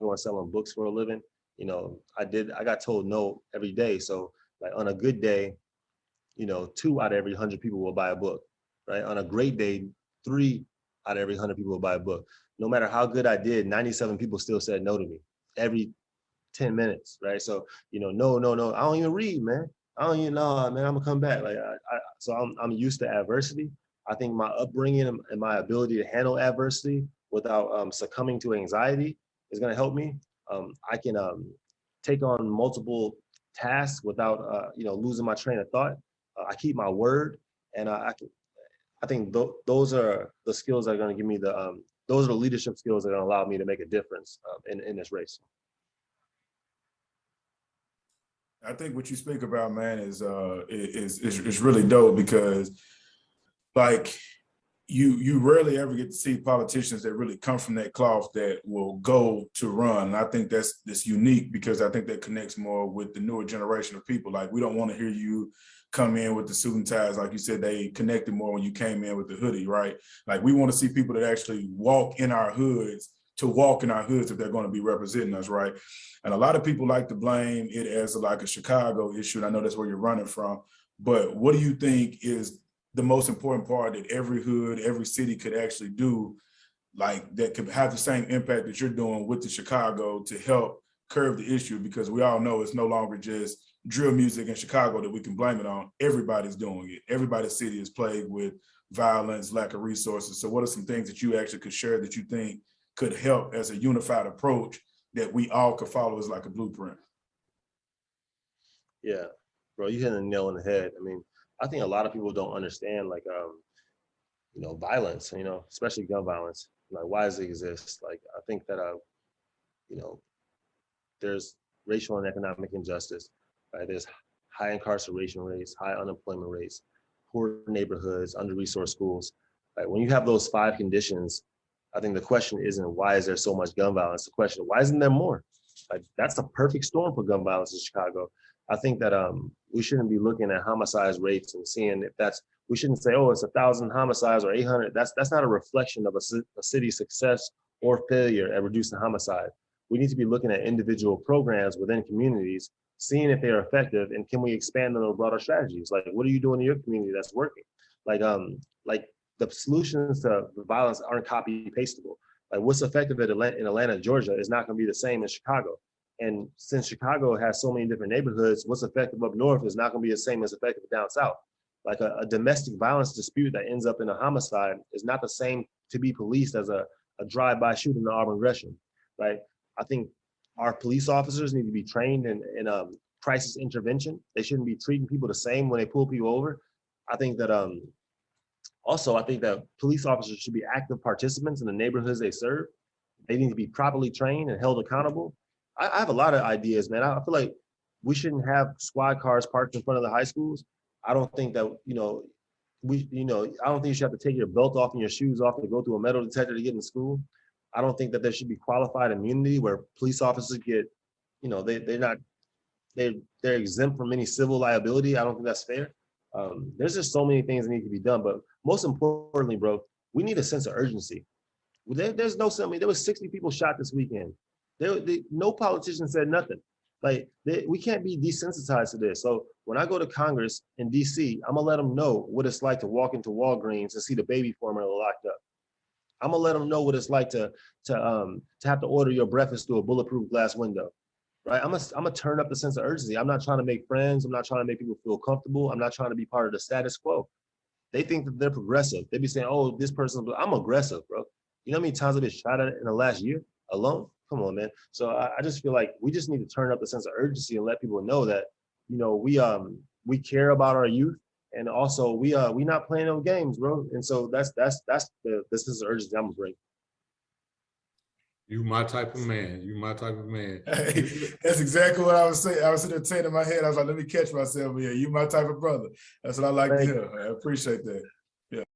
on selling books for a living, you know, I got told no every day. So like on a good day, you know, 2 out of every 100 people will buy a book, right? On a great day, 3 out of every 100 people will buy a book. No matter how good I did, 97 people still said no to me every 10 minutes, right? So, you know, no, I don't even read, man. I don't even know, man, I'm gonna come back. Like, so I'm used to adversity. I think my upbringing and my ability to handle adversity without succumbing to anxiety is gonna help me. I can take on multiple tasks without, you know, losing my train of thought. I keep my word, and I think those are the skills that are going to give me those are the leadership skills that are going to allow me to make a difference in this race. I think what you speak about, man, is really dope, because like you rarely ever get to see politicians that really come from that cloth that will go to run. And I think that's unique, because I think that connects more with the newer generation of people. Like, we don't want to hear you come in with the suit and ties. Like you said, they connected more when you came in with the hoodie, right? Like, we want to see people that actually walk in our hoods if they're going to be representing us, right? And a lot of people like to blame it as like a Chicago issue, and I know that's where you're running from. But what do you think is the most important part that every hood, every city could actually do, like that could have the same impact that you're doing with the Chicago to help curb the issue? Because we all know it's no longer just drill music in Chicago that we can blame it on. Everybody's doing it. Everybody's city is plagued with violence, lack of resources. So what are some things that you actually could share that you think could help as a unified approach that we all could follow as like a blueprint? Yeah, bro, you hit the nail on the head. I mean, I think a lot of people don't understand, like, you know, violence, you know, especially gun violence. Like, why does it exist? Like, I think that, you know, there's racial and economic injustice, right? There's high incarceration rates, high unemployment rates, poor neighborhoods, under-resourced schools. Right? When you have those 5 conditions, I think the question isn't why is there so much gun violence? The question, why isn't there more? Like, that's the perfect storm for gun violence in Chicago. I think that we shouldn't be looking at homicide rates and seeing if we shouldn't say, oh, it's 1,000 homicides or 800. That's not a reflection of a city's success or failure at reducing homicide. We need to be looking at individual programs within communities, seeing if they're effective, and can we expand on those broader strategies? Like, what are you doing in your community that's working? Like the solutions to violence aren't copy pastable. Like, what's effective in Atlanta, Georgia is not going to be the same in Chicago. And since Chicago has so many different neighborhoods, what's effective up north is not going to be the same as effective down south. Like a domestic violence dispute that ends up in a homicide is not the same to be policed as a drive-by shooting in Auburn Gresham, right? I think our police officers need to be trained in crisis intervention. They shouldn't be treating people the same when they pull people over. I think that I think that police officers should be active participants in the neighborhoods they serve. They need to be properly trained and held accountable. I have a lot of ideas, man. I feel like we shouldn't have squad cars parked in front of the high schools. I don't think that, I don't think you should have to take your belt off and your shoes off to go through a metal detector to get in school. I don't think that there should be qualified immunity where police officers get, they're exempt from any civil liability. I don't think that's fair. There's just so many things that need to be done. But most importantly, bro, we need a sense of urgency. There's no, there was 60 people shot this weekend. No politician said nothing. Like, we can't be desensitized to this. So when I go to Congress in DC, I'm gonna let them know what it's like to walk into Walgreens and see the baby formula locked up. I'm gonna let them know what it's like to have to order your breakfast through a bulletproof glass window, right? I'm gonna turn up the sense of urgency. I'm not trying to make friends. I'm not trying to make people feel comfortable. I'm not trying to be part of the status quo. They think that they're progressive. They be saying, oh, this person, I'm aggressive, bro. You know how many times I've been shot at in the last year alone? Come on, man. So I just feel like we just need to turn up the sense of urgency and let people know that, we care about our youth, and also we not playing no games, bro. And so that's the sense of urgency I'm gonna bring. You my type of man. You my type of man. Hey, that's exactly what I was saying. I was sitting there saying in my head, I was like, let me catch myself here. You my type of brother. That's what I like to hear. I appreciate that.